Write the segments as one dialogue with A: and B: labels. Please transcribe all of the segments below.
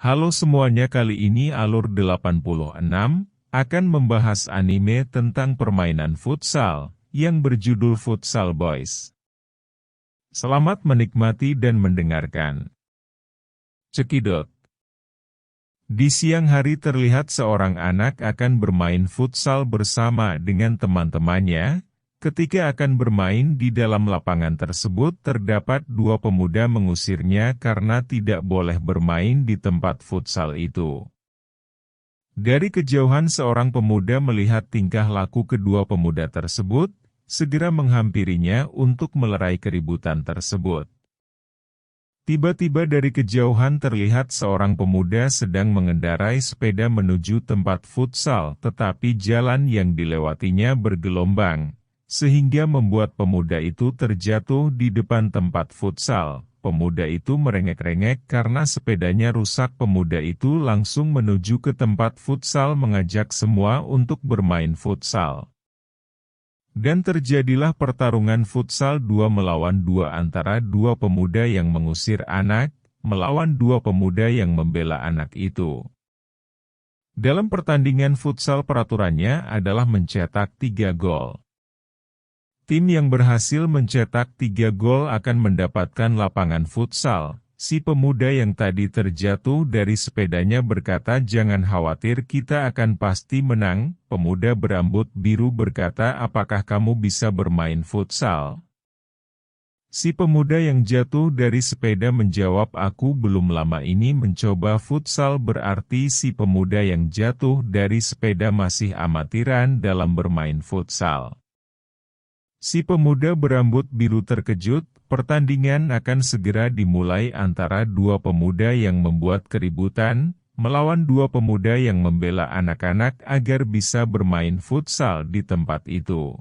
A: Halo semuanya, kali ini Alur 86 akan membahas anime tentang permainan futsal yang berjudul Futsal Boys. Selamat menikmati dan mendengarkan. Cekidot. Di siang hari terlihat seorang anak akan bermain futsal bersama dengan teman-temannya. Ketika akan bermain di dalam lapangan tersebut, terdapat dua pemuda mengusirnya karena tidak boleh bermain di tempat futsal itu. Dari kejauhan seorang pemuda melihat tingkah laku kedua pemuda tersebut, segera menghampirinya untuk melerai keributan tersebut. Tiba-tiba dari kejauhan terlihat seorang pemuda sedang mengendarai sepeda menuju tempat futsal, tetapi jalan yang dilewatinya bergelombang, sehingga membuat pemuda itu terjatuh di depan tempat futsal. Pemuda itu merengek-rengek karena sepedanya rusak. Pemuda itu langsung menuju ke tempat futsal mengajak semua untuk bermain futsal. Dan terjadilah pertarungan futsal 2 melawan 2 antara dua pemuda yang mengusir anak, melawan dua pemuda yang membela anak itu. Dalam pertandingan futsal peraturannya adalah mencetak 3 gol. Tim yang berhasil mencetak 3 gol akan mendapatkan lapangan futsal. Si pemuda yang tadi terjatuh dari sepedanya berkata, "Jangan khawatir, kita akan pasti menang." Pemuda berambut biru berkata, "Apakah kamu bisa bermain futsal?" Si pemuda yang jatuh dari sepeda menjawab, "Aku belum lama ini mencoba futsal." Berarti si pemuda yang jatuh dari sepeda masih amatiran dalam bermain futsal. Si pemuda berambut biru terkejut. Pertandingan akan segera dimulai antara dua pemuda yang membuat keributan, melawan dua pemuda yang membela anak-anak agar bisa bermain futsal di tempat itu.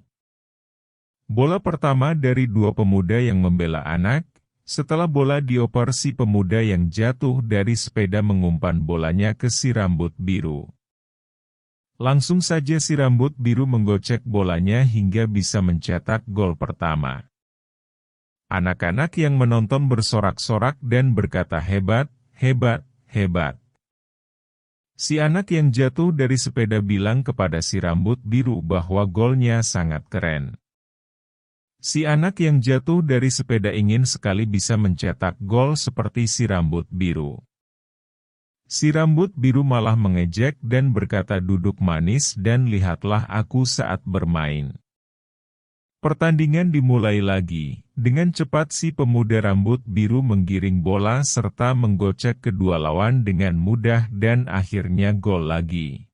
A: Bola pertama dari dua pemuda yang membela anak. Setelah bola dioper, si pemuda yang jatuh dari sepeda mengumpan bolanya ke si rambut biru. Langsung saja si rambut biru menggocek bolanya hingga bisa mencetak gol pertama. Anak-anak yang menonton bersorak-sorak dan berkata, "Hebat, hebat, hebat." Si anak yang jatuh dari sepeda bilang kepada si rambut biru bahwa golnya sangat keren. Si anak yang jatuh dari sepeda ingin sekali bisa mencetak gol seperti si rambut biru. Si rambut biru malah mengejek dan berkata, "Duduk manis dan lihatlah aku saat bermain." Pertandingan dimulai lagi. Dengan cepat si pemuda rambut biru menggiring bola serta menggocek kedua lawan dengan mudah dan akhirnya gol lagi.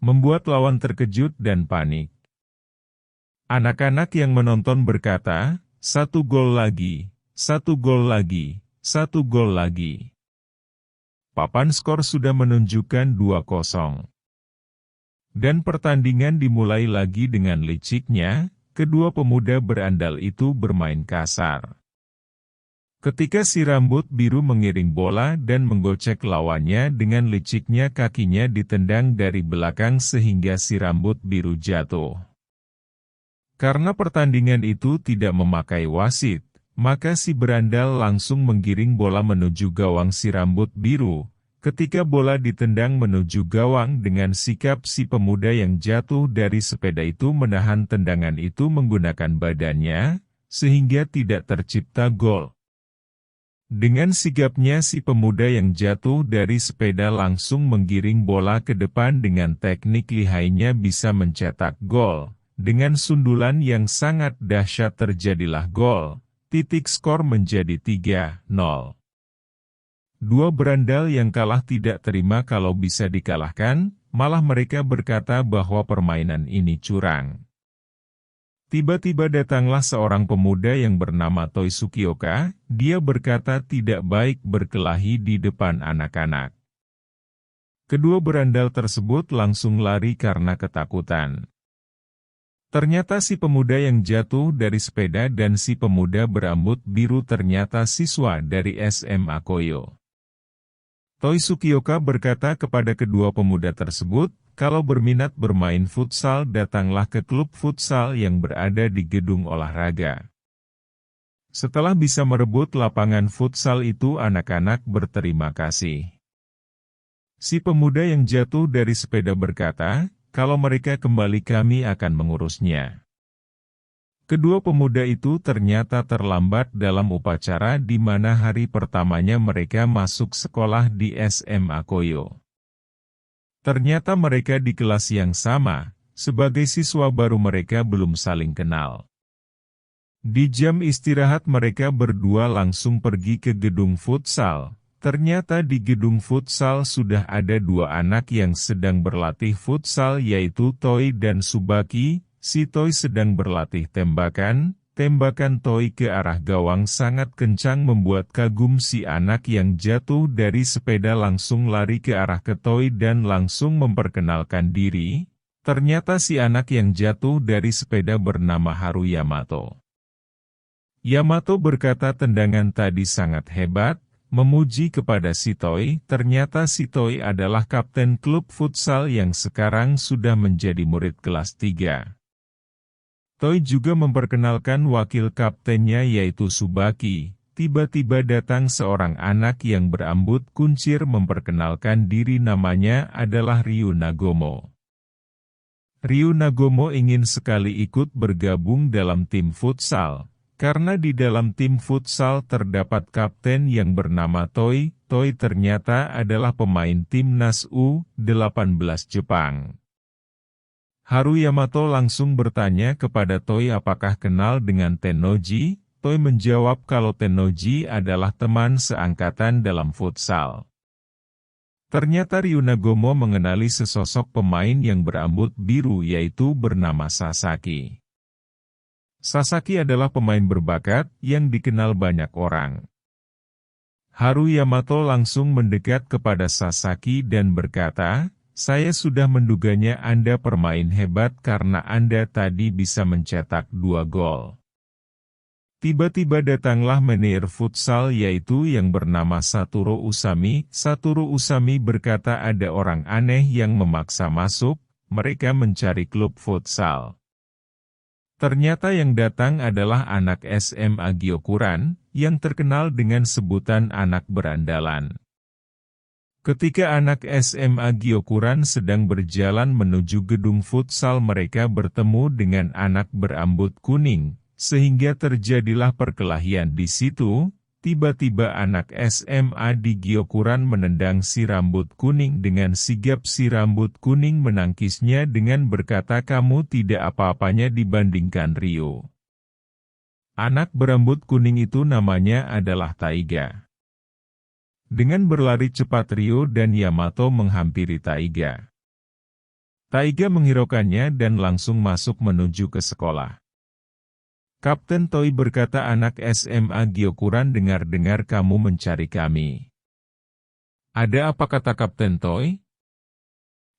A: Membuat lawan terkejut dan panik. Anak-anak yang menonton berkata, "Satu gol lagi, satu gol lagi, satu gol lagi." Papan skor sudah menunjukkan 2-0. Dan pertandingan dimulai lagi dengan liciknya. Kedua pemuda berandal itu bermain kasar. Ketika si rambut biru mengiring bola dan menggocek lawannya, dengan liciknya kakinya ditendang dari belakang sehingga si rambut biru jatuh. Karena pertandingan itu tidak memakai wasit, maka si berandal langsung menggiring bola menuju gawang si rambut biru. Ketika bola ditendang menuju gawang, dengan sikap si pemuda yang jatuh dari sepeda itu menahan tendangan itu menggunakan badannya, sehingga tidak tercipta gol. Dengan sigapnya si pemuda yang jatuh dari sepeda langsung menggiring bola ke depan, dengan teknik lihainya bisa mencetak gol. Dengan sundulan yang sangat dahsyat terjadilah gol. Titik skor menjadi 3-0. Dua berandal yang kalah tidak terima kalau bisa dikalahkan, malah mereka berkata bahwa permainan ini curang. Tiba-tiba datanglah seorang pemuda yang bernama Toisukioka. Dia berkata tidak baik berkelahi di depan anak-anak. Kedua berandal tersebut langsung lari karena ketakutan. Ternyata si pemuda yang jatuh dari sepeda dan si pemuda berambut biru ternyata siswa dari SMA Koyo. Toisukioka berkata kepada kedua pemuda tersebut, "Kalau berminat bermain futsal, datanglah ke klub futsal yang berada di gedung olahraga." Setelah bisa merebut lapangan futsal itu, anak-anak berterima kasih. Si pemuda yang jatuh dari sepeda berkata, "Kalau mereka kembali kami akan mengurusnya." Kedua pemuda itu ternyata terlambat dalam upacara di mana hari pertamanya mereka masuk sekolah di SMA Koyo. Ternyata mereka di kelas yang sama, sebagai siswa baru mereka belum saling kenal. Di jam istirahat mereka berdua langsung pergi ke gedung futsal. Ternyata di gedung futsal sudah ada dua anak yang sedang berlatih futsal yaitu Toy dan Subaki. Si Toy sedang berlatih tembakan. Tembakan Toy ke arah gawang sangat kencang membuat kagum si anak yang jatuh dari sepeda langsung lari ke arah ke Toy dan langsung memperkenalkan diri. Ternyata si anak yang jatuh dari sepeda bernama Haru Yamato. Yamato berkata tendangan tadi sangat hebat, memuji kepada si Toy. Ternyata si Toy adalah kapten klub futsal yang sekarang sudah menjadi murid kelas 3. Toy juga memperkenalkan wakil kaptennya yaitu Subaki. Tiba-tiba datang seorang anak yang berambut kuncir memperkenalkan diri, namanya adalah Ryu Nagomo. Ryu Nagomo ingin sekali ikut bergabung dalam tim futsal. Karena di dalam tim futsal terdapat kapten yang bernama Toy. Toy ternyata adalah pemain timnas U18 Jepang. Haru Yamato langsung bertanya kepada Toy apakah kenal dengan Tennoji. Toy menjawab kalau Tennoji adalah teman seangkatan dalam futsal. Ternyata Ryu Nagomo mengenali sesosok pemain yang berambut biru yaitu bernama Sasaki. Sasaki adalah pemain berbakat yang dikenal banyak orang. Haru Yamato langsung mendekat kepada Sasaki dan berkata, "Saya sudah menduganya Anda pemain hebat karena Anda tadi bisa mencetak 2 gol." Tiba-tiba datanglah manajer futsal yaitu yang bernama Satoru Usami. Satoru Usami berkata ada orang aneh yang memaksa masuk, mereka mencari klub futsal. Ternyata yang datang adalah anak SMA Gyokuran, yang terkenal dengan sebutan anak berandalan. Ketika anak SMA Gyokuran sedang berjalan menuju gedung futsal mereka bertemu dengan anak berambut kuning, sehingga terjadilah perkelahian di situ. Tiba-tiba anak SMA di Gyokuran menendang si rambut kuning dengan sigap. Si rambut kuning menangkisnya dengan berkata kamu tidak apa-apanya dibandingkan Ryo. Anak berambut kuning itu namanya adalah Taiga. Dengan berlari cepat Ryo dan Yamato menghampiri Taiga. Taiga menghiraukannya dan langsung masuk menuju ke sekolah. Kapten Toy berkata anak SMA Gyokuran dengar-dengar kamu mencari kami. Ada apa kata Kapten Toy?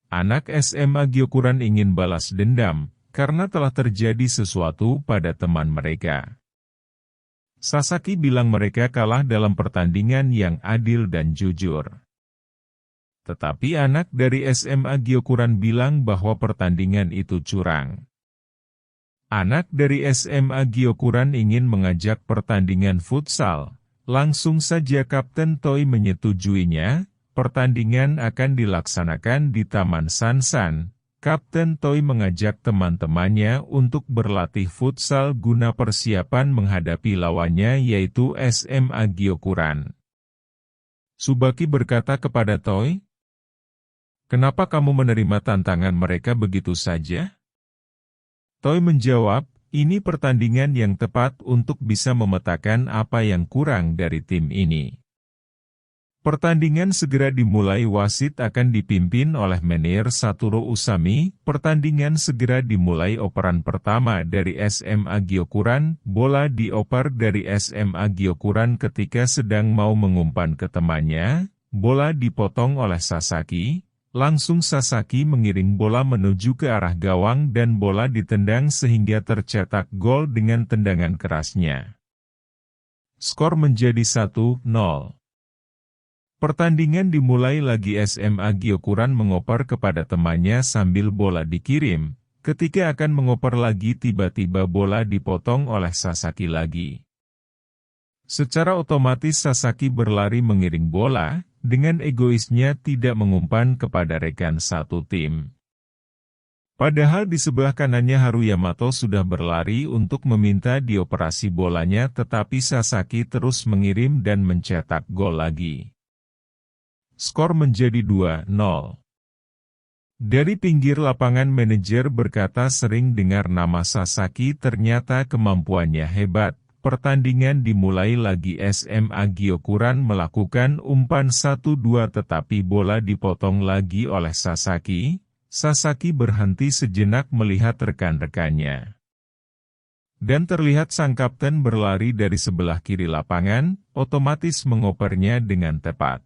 A: Anak SMA Gyokuran ingin balas dendam, karena telah terjadi sesuatu pada teman mereka. Sasaki bilang mereka kalah dalam pertandingan yang adil dan jujur. Tetapi anak dari SMA Gyokuran bilang bahwa pertandingan itu curang. Anak dari SMA Gyokuran ingin mengajak pertandingan futsal. Langsung saja Kapten Toy menyetujuinya. Pertandingan akan dilaksanakan di Taman Sansan. Kapten Toy mengajak teman-temannya untuk berlatih futsal guna persiapan menghadapi lawannya yaitu SMA Gyokuran. Subaki berkata kepada Toy, "Kenapa kamu menerima tantangan mereka begitu saja?" Toy menjawab, ini pertandingan yang tepat untuk bisa memetakan apa yang kurang dari tim ini. Pertandingan segera dimulai. Wasit akan dipimpin oleh manajer Satoru Usami. Pertandingan segera dimulai. Operan pertama dari SMA Gyokuran. Bola dioper dari SMA Gyokuran ketika sedang mau mengumpan ke temannya. Bola dipotong oleh Sasaki. Langsung Sasaki mengiring bola menuju ke arah gawang dan bola ditendang sehingga tercetak gol dengan tendangan kerasnya. Skor menjadi 1-0. Pertandingan dimulai lagi. SMA Gyokuran mengoper kepada temannya sambil bola dikirim. Ketika akan mengoper lagi tiba-tiba bola dipotong oleh Sasaki lagi. Secara otomatis Sasaki berlari mengiring bola. dengan egoisnya tidak mengumpan kepada rekan satu tim. Padahal di sebelah kanannya Haru Yamato sudah berlari untuk meminta dioperasi bolanya, tetapi Sasaki terus mengirim dan mencetak gol lagi. Skor menjadi 2-0. Dari pinggir lapangan manajer berkata sering dengar nama Sasaki, ternyata kemampuannya hebat. Pertandingan dimulai lagi. SMA Gyokuran melakukan umpan 1-2 tetapi bola dipotong lagi oleh Sasaki. Sasaki berhenti sejenak melihat rekan-rekannya. Dan terlihat sang kapten berlari dari sebelah kiri lapangan, otomatis mengopernya dengan tepat.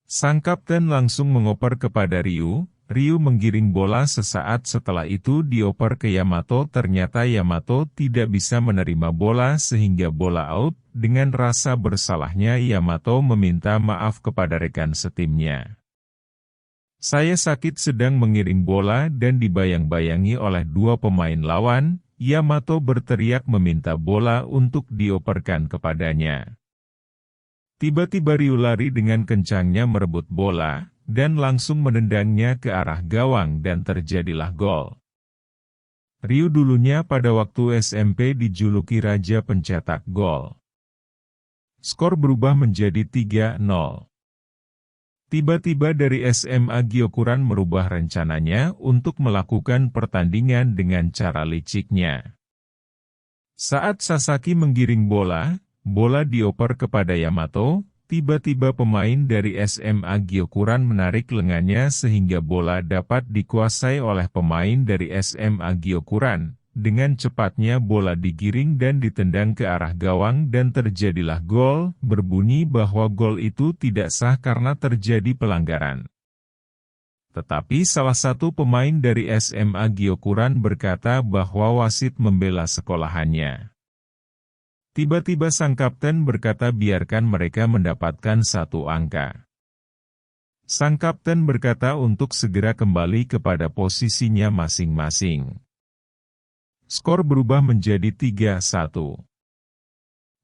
A: Sang kapten langsung mengoper kepada Ryu. Ryu menggiring bola, sesaat setelah itu dioper ke Yamato. Ternyata Yamato tidak bisa menerima bola sehingga bola out. Dengan rasa bersalahnya Yamato meminta maaf kepada rekan setimnya. Saya sakit sedang mengiring bola dan dibayang-bayangi oleh dua pemain lawan. Yamato berteriak meminta bola untuk dioperkan kepadanya. Tiba-tiba Ryu lari dengan kencangnya merebut bola, dan langsung menendangnya ke arah gawang dan terjadilah gol. Ryu dulunya pada waktu SMP dijuluki Raja Pencetak Gol. Skor berubah menjadi 3-0. Tiba-tiba dari SMA Gyokuran merubah rencananya untuk melakukan pertandingan dengan cara liciknya. Saat Sasaki menggiring bola, bola dioper kepada Yamato, tiba-tiba pemain dari SMA Gyokuran menarik lengannya sehingga bola dapat dikuasai oleh pemain dari SMA Gyokuran. Dengan cepatnya bola digiring dan ditendang ke arah gawang dan terjadilah gol. Berbunyi bahwa gol itu tidak sah karena terjadi pelanggaran. Tetapi salah satu pemain dari SMA Gyokuran berkata bahwa wasit membela sekolahannya. Tiba-tiba sang kapten berkata biarkan mereka mendapatkan satu angka. Sang kapten berkata untuk segera kembali kepada posisinya masing-masing. Skor berubah menjadi 3-1.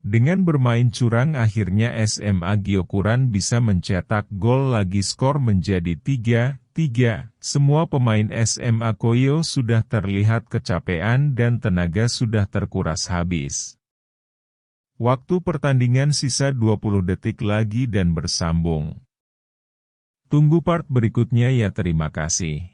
A: Dengan bermain curang akhirnya SMA Gyokuran bisa mencetak gol lagi. Skor menjadi 3-3. Semua pemain SMA Koyo sudah terlihat kecapean dan tenaga sudah terkuras habis. Waktu pertandingan sisa 20 detik lagi dan bersambung. Tunggu part berikutnya ya, terima kasih.